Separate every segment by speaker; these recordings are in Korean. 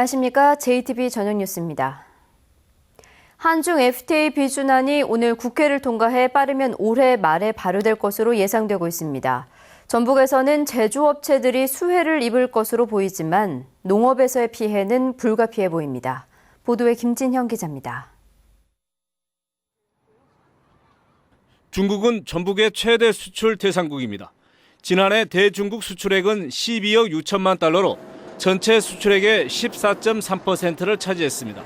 Speaker 1: 안녕하십니까. JTB 저녁 뉴스입니다. 한중 FTA 비준안이 오늘 국회를 통과해 빠르면 올해 말에 발효될 것으로 예상되고 있습니다. 전북에서는 제조업체들이 수혜를 입을 것으로 보이지만 농업에서의 피해는 불가피해 보입니다. 보도에 김진형 기자입니다.
Speaker 2: 중국은 전북의 최대 수출 대상국입니다. 지난해 대중국 수출액은 12억 6천만 달러로 전체 수출액의 14.3%를 차지했습니다.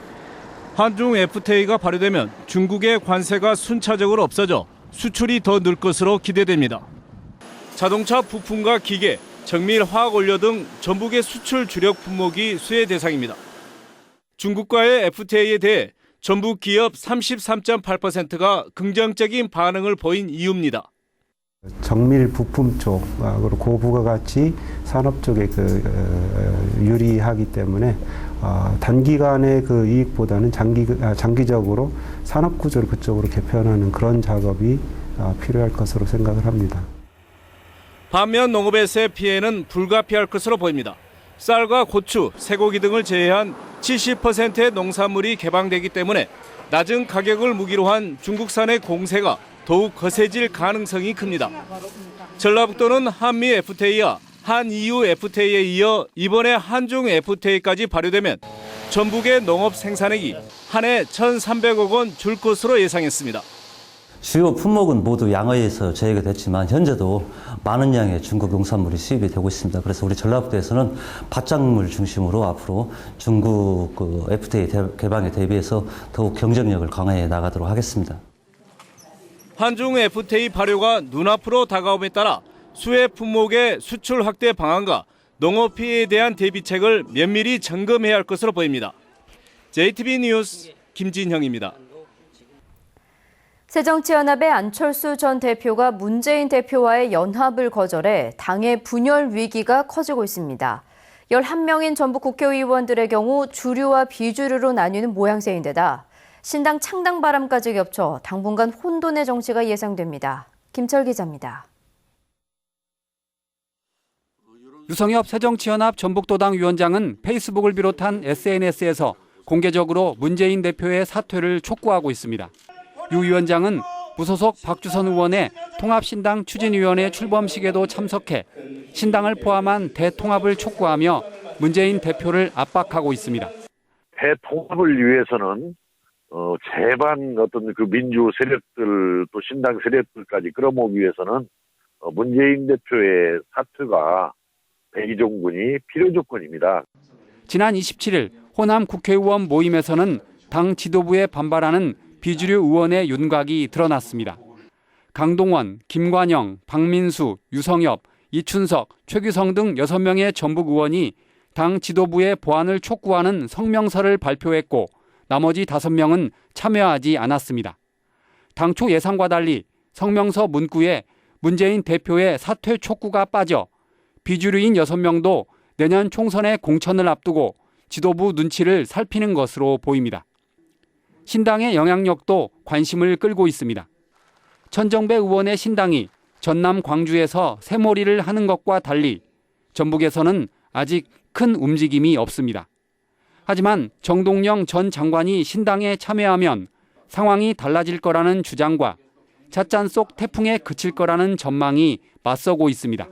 Speaker 2: 한중 FTA가 발효되면 중국의 관세가 순차적으로 없어져 수출이 더 늘 것으로 기대됩니다. 자동차 부품과 기계, 정밀 화학 원료 등 전북의 수출 주력 품목이 수혜 대상입니다. 중국과의 FTA에 대해 전북 기업 33.8%가 긍정적인 반응을 보인 이유입니다.
Speaker 3: 정밀 부품 쪽, 그리고 고부가가치 산업 쪽에 유리하기 때문에 단기간의 그 이익보다는 장기적으로 산업 구조를 그쪽으로 개편하는 그런 작업이 필요할 것으로 생각을 합니다.
Speaker 2: 반면 농업에서의 피해는 불가피할 것으로 보입니다. 쌀과 고추, 쇠고기 등을 제외한 70%의 농산물이 개방되기 때문에 낮은 가격을 무기로 한 중국산의 공세가 더욱 거세질 가능성이 큽니다. 전라북도는 한미 FTA와 한EU FTA에 이어 이번에 한중 FTA까지 발효되면 전북의 농업 생산액이 한 해 1,300억 원 줄 것으로 예상했습니다.
Speaker 4: 주요 품목은 모두 양호에서 제외가 됐지만 현재도 많은 양의 중국 농산물이 수입이 되고 있습니다. 그래서 우리 전라북도에서는 밭작물 중심으로 앞으로 중국 FTA 개방에 대비해서 더욱 경쟁력을 강화해 나가도록 하겠습니다.
Speaker 2: 한중 FTA 발효가 눈앞으로 다가옴에 따라 수혜 품목의 수출 확대 방안과 농업 피해에 대한 대비책을 면밀히 점검해야 할 것으로 보입니다. JTB 뉴스 김진형입니다.
Speaker 1: 새정치연합의 안철수 전 대표가 문재인 대표와의 연합을 거절해 당의 분열 위기가 커지고 있습니다. 11명인 전북 국회의원들의 경우 주류와 비주류로 나뉘는 모양새인데다 신당 창당 바람까지 겹쳐 당분간 혼돈의 정치가 예상됩니다. 김철 기자입니다.
Speaker 5: 유성엽 새정치연합 전북도당 위원장은 페이스북을 비롯한 SNS에서 공개적으로 문재인 대표의 사퇴를 촉구하고 있습니다. 유 위원장은 무소속 박주선 의원의 통합신당 추진위원회 출범식에도 참석해 신당을 포함한 대통합을 촉구하며 문재인 대표를 압박하고 있습니다.
Speaker 6: 대통합을 위해서는 제반 어떤 그 민주 세력들 또 신당 세력들까지 끌어모으기 위해서는 문재인 대표의 사퇴가 백의종군이 필요 조건입니다.
Speaker 5: 지난 27일 호남 국회의원 모임에서는 당 지도부에 반발하는 비주류 의원의 윤곽이 드러났습니다. 강동원, 김관영, 박민수, 유성엽, 이춘석, 최규성 등 6명의 전북 의원이 당 지도부의 보완을 촉구하는 성명서를 발표했고 나머지 5명은 참여하지 않았습니다. 당초 예상과 달리 성명서 문구에 문재인 대표의 사퇴 촉구가 빠져 비주류인 6명도 내년 총선의 공천을 앞두고 지도부 눈치를 살피는 것으로 보입니다. 신당의 영향력도 관심을 끌고 있습니다. 천정배 의원의 신당이 전남 광주에서 새몰이를 하는 것과 달리 전북에서는 아직 큰 움직임이 없습니다. 하지만 정동영 전 장관이 신당에 참여하면 상황이 달라질 거라는 주장과 찻잔 속 태풍에 그칠 거라는 전망이 맞서고 있습니다.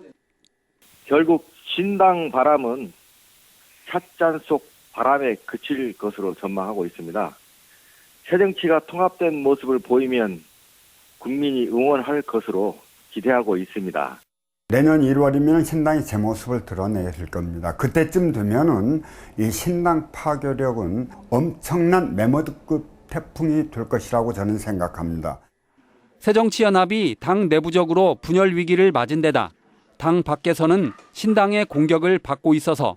Speaker 7: 결국 신당 바람은 찻잔 속 바람에 그칠 것으로 전망하고 있습니다. 새정치가 통합된 모습을 보이면 국민이 응원할 것으로 기대하고 있습니다.
Speaker 8: 내년 1월이면 신당이 제 모습을 드러내실 겁니다. 그때쯤 되면은 이 신당 파괴력은 엄청난 메모드급 태풍이 될 것이라고 저는 생각합니다.
Speaker 5: 새정치연합이 당 내부적으로 분열 위기를 맞은 데다 당 밖에서는 신당의 공격을 받고 있어서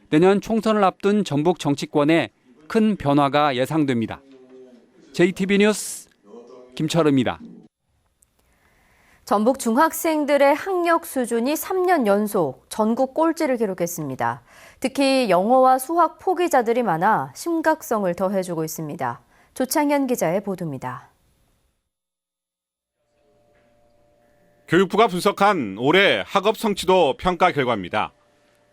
Speaker 5: 내년 총선을 앞둔 전북 정치권에 큰 변화가 예상됩니다. JTB 뉴스 김철우입니다.
Speaker 1: 전북 중학생들의 학력 수준이 3년 연속 전국 꼴찌를 기록했습니다. 특히 영어와 수학 포기자들이 많아 심각성을 더해주고 있습니다. 조창현 기자의 보도입니다.
Speaker 9: 교육부가 분석한 올해 학업 성취도 평가 결과입니다.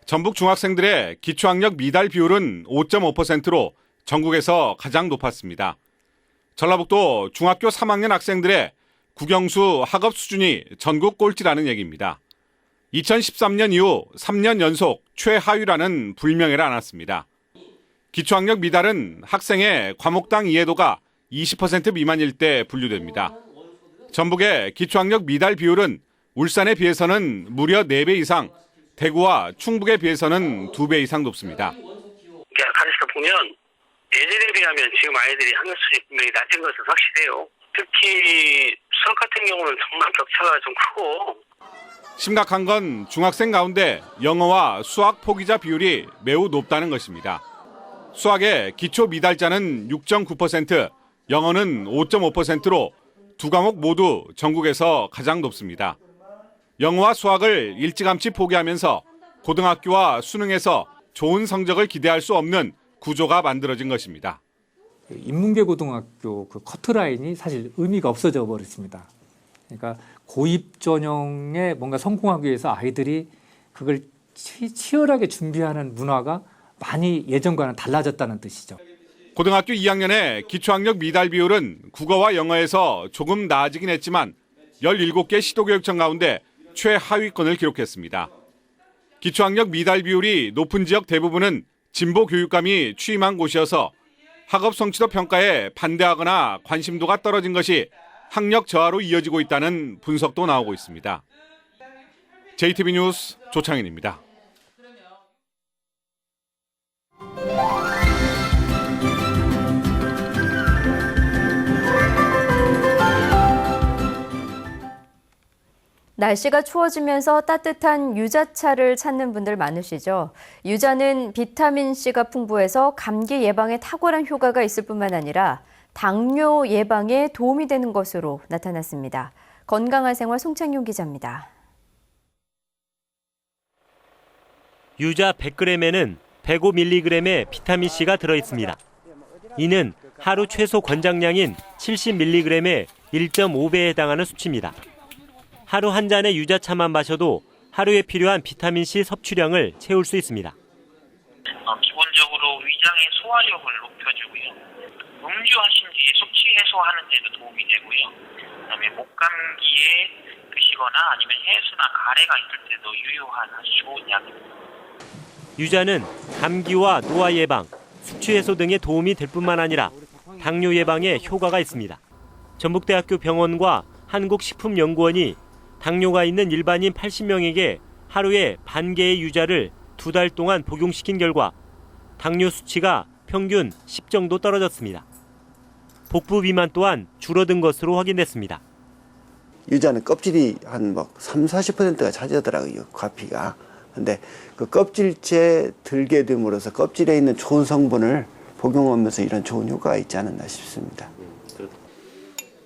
Speaker 9: 전북 중학생들의 기초학력 미달 비율은 5.5%로 전국에서 가장 높았습니다. 전라북도 중학교 3학년 학생들의 국영수 학업 수준이 전국 꼴찌라는 얘기입니다. 2013년 이후 3년 연속 최하위라는 불명예를 안았습니다. 기초학력 미달은 학생의 과목당 이해도가 20% 미만일 때 분류됩니다. 전북의 기초학력 미달 비율은 울산에 비해서는 무려 4배 이상, 대구와 충북에 비해서는 2배 이상 높습니다.
Speaker 10: 가르쳐 보면 예전에 비하면 지금 아이들이 학력 수준이 분명히 낮은 것은 확실해요. 특히 수학 같은 경우는 정말 격차가 좀 크고.
Speaker 9: 심각한 건 중학생 가운데 영어와 수학 포기자 비율이 매우 높다는 것입니다. 수학의 기초 미달자는 6.9%, 영어는 5.5%로 두 과목 모두 전국에서 가장 높습니다. 영어와 수학을 일찌감치 포기하면서 고등학교와 수능에서 좋은 성적을 기대할 수 없는 구조가 만들어진 것입니다.
Speaker 11: 인문계 고등학교 그 커트라인이 사실 의미가 없어져 버렸습니다. 그러니까 고입 전형에 뭔가 성공하기 위해서 아이들이 그걸 치열하게 준비하는 문화가 많이 예전과는 달라졌다는 뜻이죠.
Speaker 9: 고등학교 2학년의 기초학력 미달 비율은 국어와 영어에서 조금 나아지긴 했지만 17개 시도교육청 가운데 최하위권을 기록했습니다. 기초학력 미달 비율이 높은 지역 대부분은 진보 교육감이 취임한 곳이어서 학업 성취도 평가에 반대하거나 관심도가 떨어진 것이 학력 저하로 이어지고 있다는 분석도 나오고 있습니다. JTB 뉴스 조창인입니다.
Speaker 1: 날씨가 추워지면서 따뜻한 유자차를 찾는 분들 많으시죠? 유자는 비타민C가 풍부해서 감기 예방에 탁월한 효과가 있을 뿐만 아니라 당뇨 예방에 도움이 되는 것으로 나타났습니다. 건강한 생활 송창용 기자입니다.
Speaker 12: 유자 100g에는 105mg의 비타민C가 들어있습니다. 이는 하루 최소 권장량인 70mg의 1.5배에 해당하는 수치입니다. 하루 한 잔의 유자차만 마셔도 하루에 필요한 비타민C 섭취량을 채울 수 있습니다.
Speaker 13: 기본적으로 위장의 소화력을 높여주고요. 음주하신 뒤에 숙취 해소하는 데도 도움이 되고요. 그다음에 목감기에 드시거나 아니면 해수나 가래가 있을 때도 유효한 아주 좋은 약입니다.
Speaker 12: 유자는 감기와 노화 예방, 숙취 해소 등에 도움이 될 뿐만 아니라 당뇨 예방에 효과가 있습니다. 전북대학교 병원과 한국식품연구원이 당뇨가 있는 일반인 80명에게 하루에 반 개의 유자를 2달 동안 복용시킨 결과 당뇨 수치가 평균 10 정도 떨어졌습니다. 복부 비만 또한 줄어든 것으로 확인됐습니다.
Speaker 14: 유자는 껍질이 한 30-40%가 차지하더라고요, 과피가. 근데 그 껍질째 들게 됨으로써 껍질에 있는 좋은 성분을 복용하면서 이런 좋은 효과가 있지 않았나 싶습니다.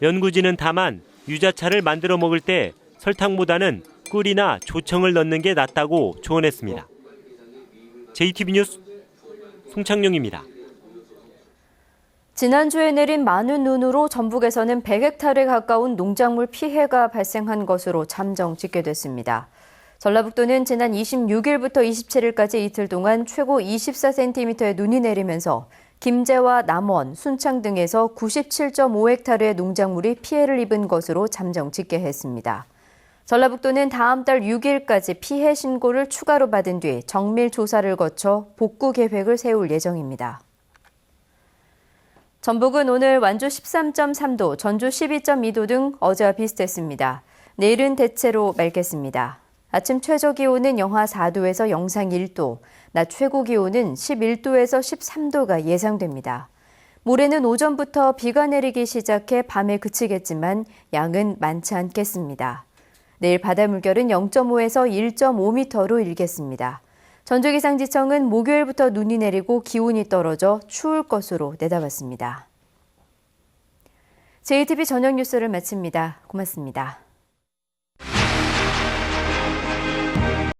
Speaker 12: 연구진은 다만 유자차를 만들어 먹을 때 설탕보다는 꿀이나 조청을 넣는 게 낫다고 조언했습니다. JTB 뉴스 송창용입니다.
Speaker 1: 지난주에 내린 많은 눈으로 전북에서는 100헥타르에 가까운 농작물 피해가 발생한 것으로 잠정 집계됐습니다. 전라북도는 지난 26일부터 27일까지 이틀 동안 최고 24cm의 눈이 내리면서 김제와 남원, 순창 등에서 97.5헥타르의 농작물이 피해를 입은 것으로 잠정 집계했습니다. 전라북도는 다음 달 6일까지 피해 신고를 추가로 받은 뒤 정밀 조사를 거쳐 복구 계획을 세울 예정입니다. 전북은 오늘 완주 13.3도, 전주 12.2도 등 어제와 비슷했습니다. 내일은 대체로 맑겠습니다. 아침 최저 기온은 영하 4도에서 영상 1도, 낮 최고 기온은 11도에서 13도가 예상됩니다. 모레는 오전부터 비가 내리기 시작해 밤에 그치겠지만 양은 많지 않겠습니다. 내일 바다 물결은 0.5에서 1.5m로 일겠습니다. 전주기상지청은 목요일부터 눈이 내리고 기온이 떨어져 추울 것으로 내다봤습니다. JTB 저녁 뉴스를 마칩니다. 고맙습니다.